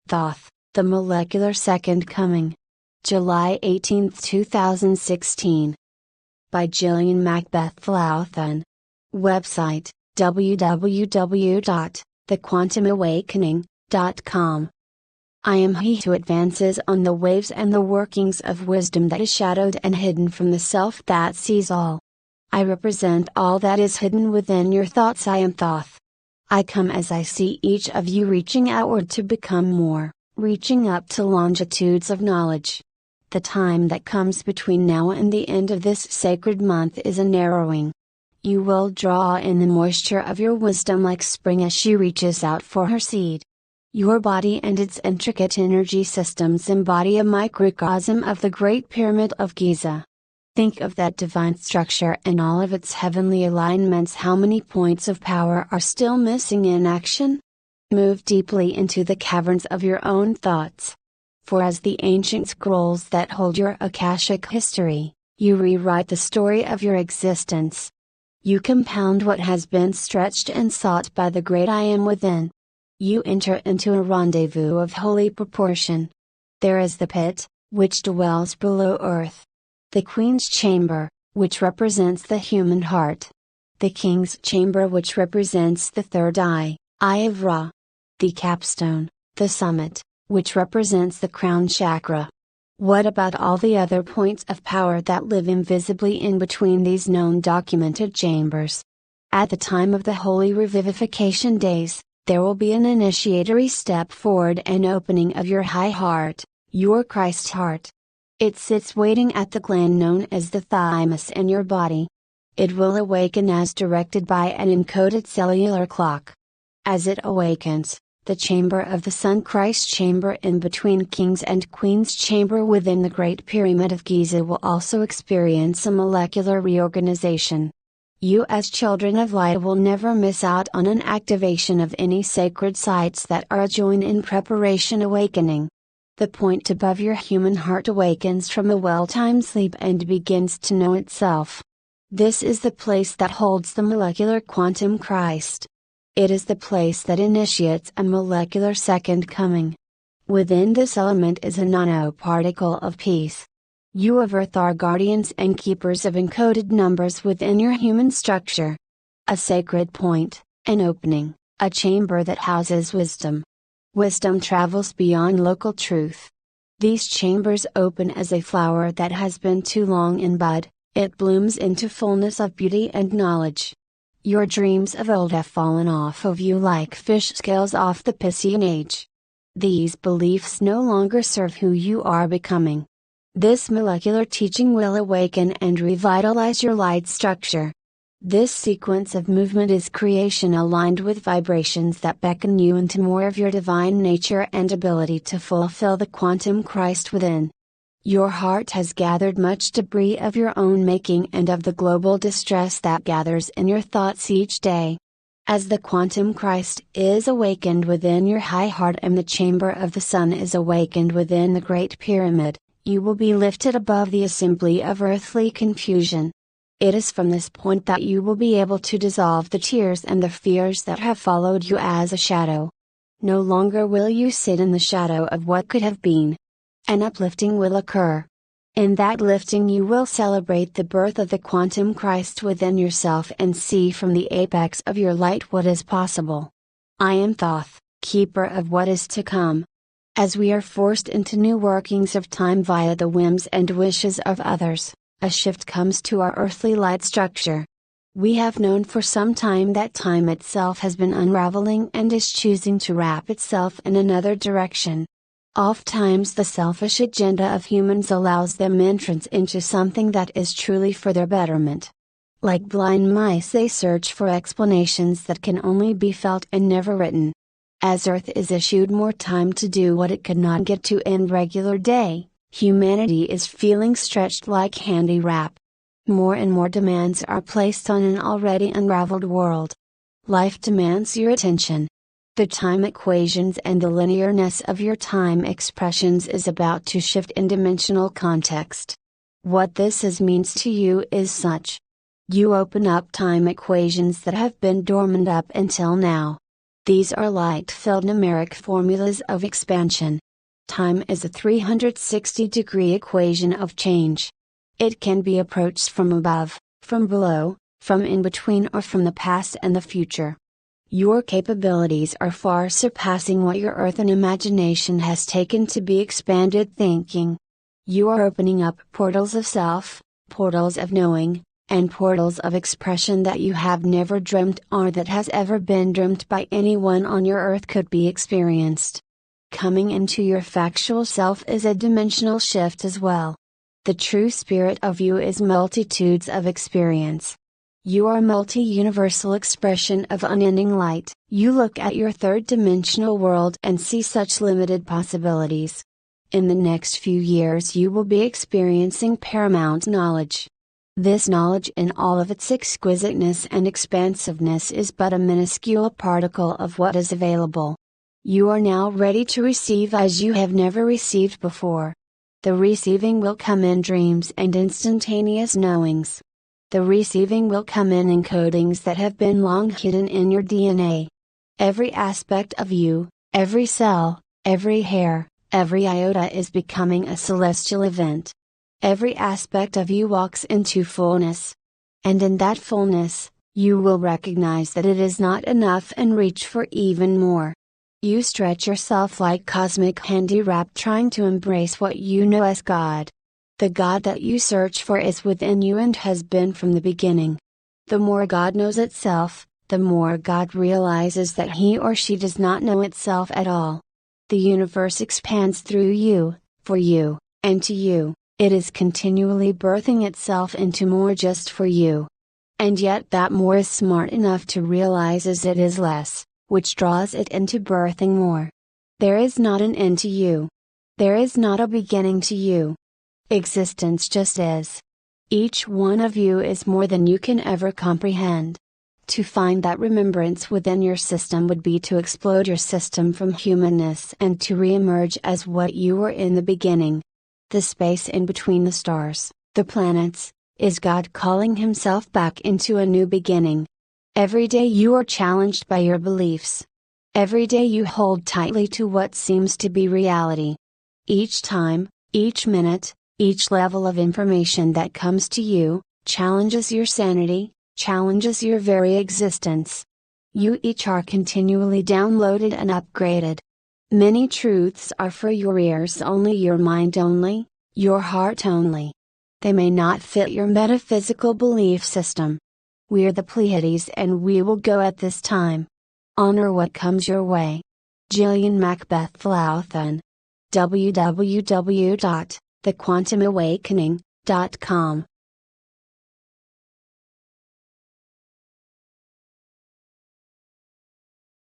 Thoth, The Molecular Second Coming. July 18, 2016. By Gillian MacBeth-Louthan. Website, www.thequantumawakening.com. I am he who advances on the waves and the workings of wisdom that is shadowed and hidden from the self that sees all. I represent all that is hidden within your thoughts. I am Thoth. I come as I see each of you reaching outward to become more, reaching up to longitudes of knowledge. The time that comes between now and the end of this sacred month is a narrowing. You will draw in the moisture of your wisdom like spring as she reaches out for her seed. Your body and its intricate energy systems embody a microcosm of the Great Pyramid of Giza. Think of that divine structure and all of its heavenly alignments. How many points of power are still missing in action? Move deeply into the caverns of your own thoughts. For as the ancient scrolls that hold your Akashic history, you rewrite the story of your existence. You compound what has been stretched and sought by the great I Am within. You enter into a rendezvous of holy proportion. There is the pit, which dwells below earth. The Queen's Chamber, which represents the human heart. The King's Chamber, which represents the third eye of Ra. The capstone, the summit, which represents the crown chakra. What about all the other points of power that live invisibly in between these known documented chambers? At the time of the holy revivification days, there will be an initiatory step forward, an opening of your high heart, your Christ heart. It sits waiting at the gland known as the thymus in your body. It will awaken as directed by an encoded cellular clock. As it awakens, the chamber of the Sun, Christ chamber in between King's and Queen's chamber within the Great Pyramid of Giza, will also experience a molecular reorganization. You as children of light will never miss out on an activation of any sacred sites that are adjoined in preparation awakening. The point above your human heart awakens from a well-timed sleep and begins to know itself. This is the place that holds the molecular quantum Christ. It is the place that initiates a molecular second coming. Within this element is a nanoparticle of peace. You of Earth are guardians and keepers of encoded numbers within your human structure. A sacred point, an opening, a chamber that houses wisdom. Wisdom travels beyond local truth. These chambers open as a flower that has been too long in bud, it blooms into fullness of beauty and knowledge. Your dreams of old have fallen off of you like fish scales off the Piscean age. These beliefs no longer serve who you are becoming. This molecular teaching will awaken and revitalize your light structure. This sequence of movement is creation aligned with vibrations that beckon you into more of your divine nature and ability to fulfill the quantum Christ within. Your heart has gathered much debris of your own making and of the global distress that gathers in your thoughts each day. As the quantum Christ is awakened within your high heart and the chamber of the Sun is awakened within the Great Pyramid, you will be lifted above the assembly of earthly confusion. It is from this point that you will be able to dissolve the tears and the fears that have followed you as a shadow. No longer will you sit in the shadow of what could have been. An uplifting will occur. In that lifting you will celebrate the birth of the quantum Christ within yourself and see from the apex of your light what is possible. I am Thoth, keeper of what is to come. As we are forced into new workings of time via the whims and wishes of others, a shift comes to our earthly light structure. We have known for some time that time itself has been unraveling and is choosing to wrap itself in another direction. Oftentimes the selfish agenda of humans allows them entrance into something that is truly for their betterment. Like blind mice they search for explanations that can only be felt and never written. As Earth is issued more time to do what it could not get to in regular day, humanity is feeling stretched like handy wrap. More and more demands are placed on an already unraveled world. Life demands your attention. The time equations and the linearness of your time expressions is about to shift in dimensional context. What this means to you is such. You open up time equations that have been dormant up until now. These are light-filled numeric formulas of expansion. Time is a 360-degree equation of change. It can be approached from above, from below, from in between, or from the past and the future. Your capabilities are far surpassing what your earthen imagination has taken to be expanded thinking. You are opening up portals of self, portals of knowing, and portals of expression that you have never dreamt or that has ever been dreamt by anyone on your earth could be experienced. Coming into your factual self is a dimensional shift as well. The true spirit of you is multitudes of experience. You are a multi-universal expression of unending light. You look at your third-dimensional world and see such limited possibilities. In the next few years you will be experiencing paramount knowledge. This knowledge in all of its exquisiteness and expansiveness is but a minuscule particle of what is available. You are now ready to receive as you have never received before. The receiving will come in dreams and instantaneous knowings. The receiving will come in encodings that have been long hidden in your DNA. Every aspect of you, every cell, every hair, every iota is becoming a celestial event. Every aspect of you walks into fullness. And in that fullness, you will recognize that it is not enough and reach for even more. You stretch yourself like cosmic handy wrap trying to embrace what you know as God. The God that you search for is within you and has been from the beginning. The more God knows itself, the more God realizes that he or she does not know itself at all. The universe expands through you, for you, and to you. It is continually birthing itself into more just for you. And yet that more is smart enough to realize as it is less, which draws it into birthing more. There is not an end to you. There is not a beginning to you. Existence just is. Each one of you is more than you can ever comprehend. To find that remembrance within your system would be to explode your system from humanness and to re-emerge as what you were in the beginning. The space in between the stars, the planets, is God calling himself back into a new beginning. Every day you are challenged by your beliefs. Every day you hold tightly to what seems to be reality. Each time, each minute, each level of information that comes to you, challenges your sanity, challenges your very existence. You each are continually downloaded and upgraded. Many truths are for your ears only, your mind only, your heart only. They may not fit your metaphysical belief system. We're the Pleiades and we will go at this time. Honor what comes your way. Gillian MacBeth-Louthan. www.thequantumawakening.com